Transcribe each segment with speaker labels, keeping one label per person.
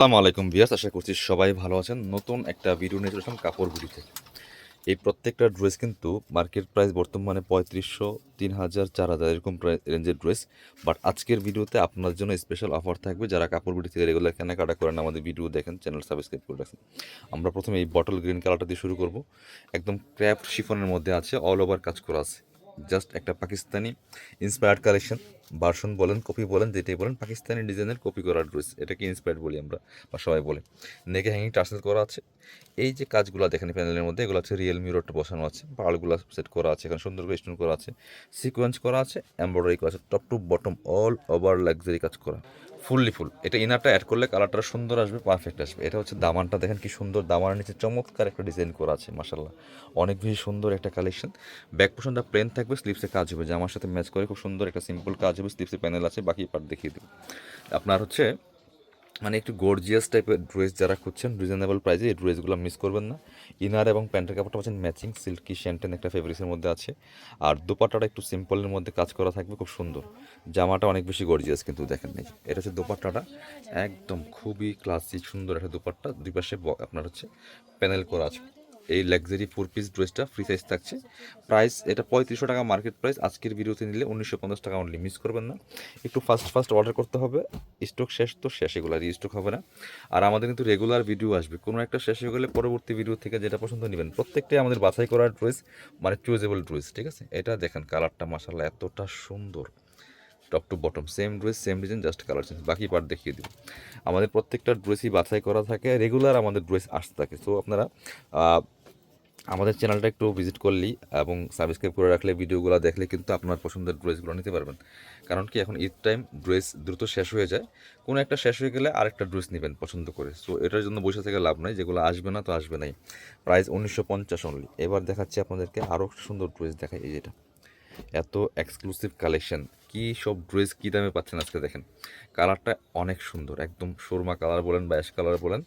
Speaker 1: আসসালামু আলাইকুম ভিউয়ার্স, আশা করছি সবাই ভালো আছেন। নতুন একটা ভিডিও নিয়ে চলে আসলাম কাপড় বিডি থেকে। এই প্রত্যেকটা ড্রেস কিন্তু মার্কেট প্রাইস বর্তমানে ৩৫০০, ৩০০০, ৪০০০ এরকম রেঞ্জের ড্রেস। বাট আজকের ভিডিওতে আপনার জন্য স্পেশাল অফার থাকবে। যারা কাপড় বিডি থেকে রেগুলার কেনাকাটা করেন, আমাদের ভিডিও দেখেন, চ্যানেল সাবস্ক্রাইব করে রাখেন। আমরা প্রথমে এই বটল গ্রিন কালারটা দিয়ে শুরু করব। একদম ক্র্যাফট শিফনের মধ্যে আছে, অল ওভার কাজ করা আছে। জাস্ট একটা পাকিস্তানি ইন্সপায়ার্ড কালেকশন, ভার্সন বলেন, কপি বলেন, যেটাই বলেন, পাকিস্তানি ডিজাইনের কপি করা ড্রেস, এটাকে ইন্সপায়ার্ড বলি আমরা, বা সবাই বলে। নেকে হ্যাঙ্গিং টার্সেল করা আছে। এই যে কাজগুলো দেখেন প্যানেলের মধ্যে, এগুলো হচ্ছে রিয়েল মিররটা বসানো আছে, পাড়গুলো সেট করা আছে, এখানে সুন্দর করে স্টোন করা আছে, সিকোয়েন্স করা আছে, এমব্রয়ডারি করা আছে, top to bottom all over luxury কাজ করা, ফুললি ফুল। এটা ইনারটা অ্যাড করলে কালারটা সুন্দর আসবে, পারফেক্ট আসবে। এটা হচ্ছে দামানটা, দেখেন কি সুন্দর, দামানের নিচে চমৎকার একটা ডিজাইন করা আছে, মাশাল্লাহ অনেক বেশি সুন্দর একটা কালেকশন। ব্যাক পোর্শনটা প্লেন থাকবে, স্লিপসে কাজ হবে, জামার সাথে ম্যাচ করে খুব সুন্দর একটা সিম্পল কাজ হবে, স্লিপসে প্যানেল আছে, বাকি পার্ট দেখিয়ে দেবো। আপনার হচ্ছে মানে একটু গর্জিয়াস টাইপের ড্রেস যারা খুঁজছেন রিজনেবল প্রাইসে, এই ড্রেসগুলো মিস করবেন না। ইনার এবং প্যান্টের কাপড়টা পাচ্ছেন ম্যাচিং, সিল্কি শ্যান্টেন একটা ফেব্রিক্সের মধ্যে আছে। আর দোপাট্টাটা একটু সিম্পলের মধ্যে কাজ করা থাকবে, খুব সুন্দর। জামাটা অনেক বেশি গর্জিয়াস কিন্তু, দেখেন নেই, এটা হচ্ছে দোপাট্টাটা, একদম খুবই ক্লাসিক সুন্দর একটা দোপাট্টা, দুই পাশে আপনার হচ্ছে প্যানেল করা আছে। এই লাক্সারি 4 পিস ড্রেসটা ফ্রি সাইজ থাকছে। প্রাইস এটা ৩৫০০ টাকা মার্কেট প্রাইস, আজকের ভিডিওতে নিলে ১৯৫০ টাকা অনলি, মিস করবেন না। একটু ফাস্ট অর্ডার করতে হবে, স্টক শেষ তো শেষ, এগুলো রিস্টক হবে না। আর আমাদের কিন্তু রেগুলার ভিডিও আসবে, কোনো একটা শেষ হয়ে গেলে পরবর্তী ভিডিও থেকে যেটা পছন্দ নেবেন। প্রত্যেকটাই আমাদের বাছাই করা ড্রেস, মানে চুজেবল ড্রেস, ঠিক আছে। এটা দেখেন কালারটা মাশাআল্লাহ এতটা সুন্দর, top to bottom same dress same design, just colour change, বাকি পার্ট দেখিয়ে দিব। আমাদের প্রত্যেকটা ড্রেসই বাছাই করা থাকে, রেগুলার আমাদের ড্রেস আসতে থাকে। সো আপনারা আমাদের চ্যানেলটা একটু ভিজিট করলেই এবং সাবস্ক্রাইব করে রাখলে, ভিডিওগুলো দেখলে কিন্তু আপনার পছন্দের ড্রেসগুলো নিতে পারবেন। কারণ কি, এখন ঈদ টাইম, ড্রেস দ্রুত শেষ হয়ে যায়, কোনো একটা শেষ হয়ে গেলে আরেকটা ড্রেস নেবেন পছন্দ করে। সো এটার জন্য বসে থেকে লাভ নাই, যেগুলো আসবে না তো আসবে নাই। Price ১৯৫০ only. এবার দেখাচ্ছি আপনাদেরকে আরও সুন্দর ড্রেস, দেখাই এই যেটা, এত এক্সক্লুসিভ কালেকশন, কি সব ড্রেস কী দামে পাচ্ছেন আজকে দেখেন। কালারটা অনেক সুন্দর, একদম সুরমা কালার বলেন বা অ্যাশ কালার বলেন,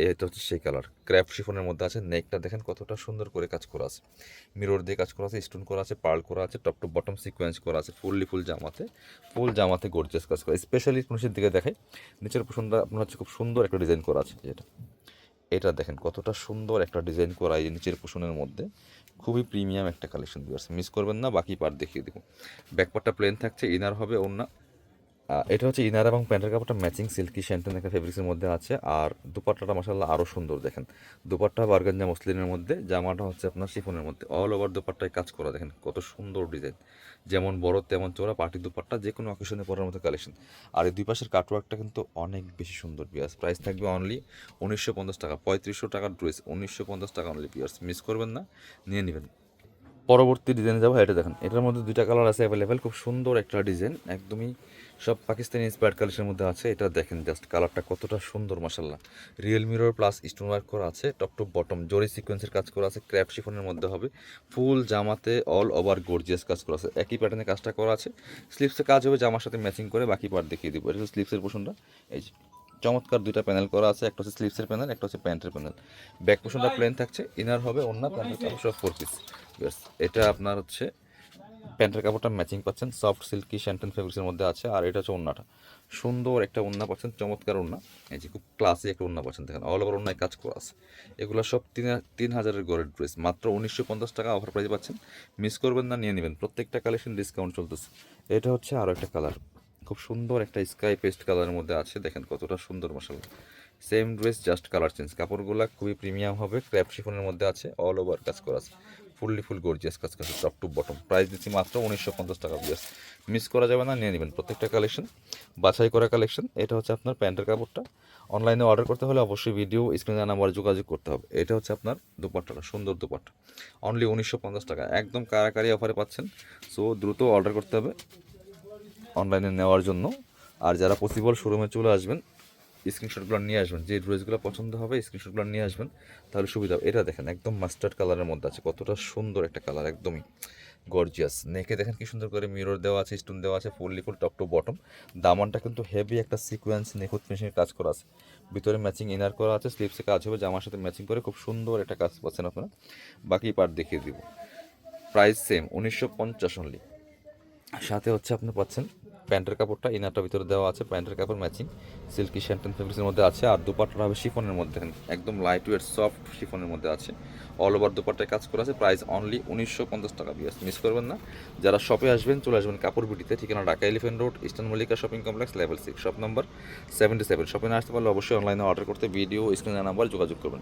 Speaker 1: এটা হচ্ছে সেই কালার, ক্র্যাপ শিফনের মধ্যে আছে। নেকটা দেখেন কতটা সুন্দর করে কাজ করা আছে, মিরর দিয়ে কাজ করা আছে, স্টোন করা আছে, পার্ল করা আছে, টপ টু বটম সিকোয়েন্স করা আছে, ফুললি ফুল জামাতে গর্জিয়াস কাজ করা। স্পেশালি নিচের দিকে দেখাই, নিচের পোর্শনটা আপনার হচ্ছে খুব সুন্দর একটা ডিজাইন করা আছে, যেটা এটা দেখেন কতটা সুন্দর একটা ডিজাইন করা, এই নিচের পোর্শনের মধ্যে খুবই প্রিমিয়াম একটা কালেকশন, মিস করবেন না। বাকি পার্ট দেখিয়ে দেবো। ব্যাকপার্টটা প্লেন থাকছে, ইনার হবে ওড়না। এটা হচ্ছে ইনার এবং প্যান্টের কাপড়টা ম্যাচিং, সিল্কি শ্যান্টেন একটা ফেব্রিক্সের মধ্যে আছে। আর দুপাট্টাটা মাসাল্লাহ আরও সুন্দর, দেখেন দুপাট্টা বারগাঞ্জা মসলিনের মধ্যে, জামাটা হচ্ছে আপনার শিফনের মধ্যে, অল ওভার দুপাট্টায় কাজ করা, দেখেন কত সুন্দর ডিজাইন, যেমন বড় তেমন চোরা, পার্টি দুপাট্টা, যে কোনো অকেশনে পরার মতো কালেকশন। আর এই দুই পাশের কাটওয়ার্কটা কিন্তু অনেক বেশি সুন্দর বিয়ার্স। প্রাইস থাকবে অনলি ১৯৫০ টাকা, ৩৫০০ টাকার ড্রেস ১৯৫০ টাকা অনলি বিয়ার্স, মিস করবেন না, নিয়ে নেবেন। পরবর্তী ডিজাইনে যাবো, এটা দেখেন, এটার মধ্যে দুইটা কালার আছে অ্যাভেলেবেল, খুব সুন্দর একটা ডিজাইন, একদমই সব পাকিস্তানি ইন্সপায়ার্ড কালেকশনের মধ্যে আছে। এটা দেখেন জাস্ট কালারটা কতটা সুন্দর, মাসাল্লাহ real mirror plus stone work করা আছে, টপ টু বটম জরি সিকোয়েন্সের কাজ করা আছে, ক্র্যাপ শিফনের মধ্যে হবে, ফুল জামাতে অল ওভার গর্জিয়াস কাজ করা আছে, একই প্যাটার্নে কাজটা করা আছে। স্লিপসে কাজ হবে জামার সাথে ম্যাচিং করে, বাকি পার্ট দেখিয়ে দিব। এটা হচ্ছে স্লিপসের পোর্শনটা, এই যে চমৎকার দুইটা প্যানেল করা আছে, একটা হচ্ছে স্লিপসের প্যানেল, একটা হচ্ছে প্যান্টের প্যানেল। ব্যাক পোর্শনটা প্লেন থাকছে, ইনার হবে অন্য প্যান্টের কাপড় সব 4 পিস। এটা আপনার হচ্ছে প্যান্টের কাপড়টা ম্যাচিং পাচ্ছেন, সফট সিল্কি শ্যান্টেন ফেব্রিক্সের মধ্যে আছে। আর এটা হচ্ছে ওড়নাটা, সুন্দর একটা ওড়না পাচ্ছেন, চমৎকার ওড়না, এই যে খুব ক্লাসি একটা ওড়না পাচ্ছেন, দেখেন অল ওভার ওড়নায় কাজ করা আছে। এগুলো সব ৩,০০০-এর গড়ের ড্রেস, মাত্র ১৯৫০ টাকা অফার প্রাইসে পাচ্ছেন, মিস করবেন না, নিয়ে নেবেন। প্রত্যেকটা কালেকশন ডিসকাউন্ট চলতেছে। এটা হচ্ছে আরও একটা কালার, খুব সুন্দর একটা স্কাই পেস্ট কালারের মধ্যে আছে, দেখেন কতটা সুন্দর, মাসাল্লাহ same dress just colour change. কাপড়গুলো খুবই প্রিমিয়াম হবে, ক্র্যাপ শিফনের মধ্যে আছে, অল ওভার কাজ করা আছে, ফুল গর্জিয়াস কাজ করা আছে, টপ টু বটম। প্রাইস দিচ্ছি মাত্র ১৯৫০ টাকা বিয়ার্স, মিস করা যাবে না, নিয়ে নেবেন। প্রত্যেকটা কালেকশন বাছাই করা কালেকশন। এটা হচ্ছে আপনার প্যান্টের কাপড়টা, অনলাইনে অর্ডার করতে হলে অবশ্যই ভিডিও স্ক্রিনে নাম্বারে যোগাযোগ করতে হবে। এটা হচ্ছে আপনার দুপাট্টাটা, সুন্দর দুপাট্টা, অনলি ১৯৫০ টাকা, একদম কারাকারি অফারে পাচ্ছেন। সো দ্রুত অর্ডার করতে হবে অনলাইনে নেওয়ার জন্য। আর যারা পসিবল শোরুমে চলে আসবেন, স্ক্রিনশটগুলো নিয়ে আসবেন, যে ড্রেসগুলো পছন্দ হবে স্ক্রিনশটগুলো নিয়ে আসবেন, তাহলে সুবিধা হবে। এটা দেখেন একদম মাস্টার্ড কালারের মধ্যে আছে, কতটা সুন্দর একটা কালার, একদমই গর্জিয়াস। নেকে দেখেন কি সুন্দর করে মিরর দেওয়া আছে, স্টোন দেওয়া আছে, ফুল টপ টু বটম। দামানটা কিন্তু হেভি একটা সিকোয়েন্স নিখুঁত ফিনিশিংয়ের কাজ করা আছে, ভিতরে ম্যাচিং ইনার করা আছে, স্লিপসে কাজ হবে, জামার সাথে ম্যাচিং করে খুব সুন্দর একটা কাজ পাচ্ছেন আপনারা। বাকি পার্ট দেখিয়ে দিব। Price same ১৯৫০ only. সাথে হচ্ছে আপনি পাচ্ছেন প্যান্টের কাপড়টা ইনারটার ভিতরে দেওয়া আছে, প্যান্টের কাপড় ম্যাচিং সিল্কি শ্যান্টেন ফেব্রিক্সের মধ্যে আছে। আর দুপাট্টাটা হবে শিফনের মধ্যে, দেখেন একদম লাইট ওয়েট সফট শিফনের মধ্যে আছে। অল ওভার দুপাট্টায় কাজ করা আছে। প্রাইস অনলি 1950 টাকা। বিয়াস মিস করবেন না, যারা শপে আসবেন চলে আসবেন কাপড় বিটিতে, ঠিকানা Dhaka elephant road, eastern Mallika shopping complex, level 6, shop number 77। শপে না আসতে পারলে অবশ্যই অনলাইনে অর্ডার করতে ভিডিও স্ক্রিনে নাম্বার যোগাযোগ করবেন।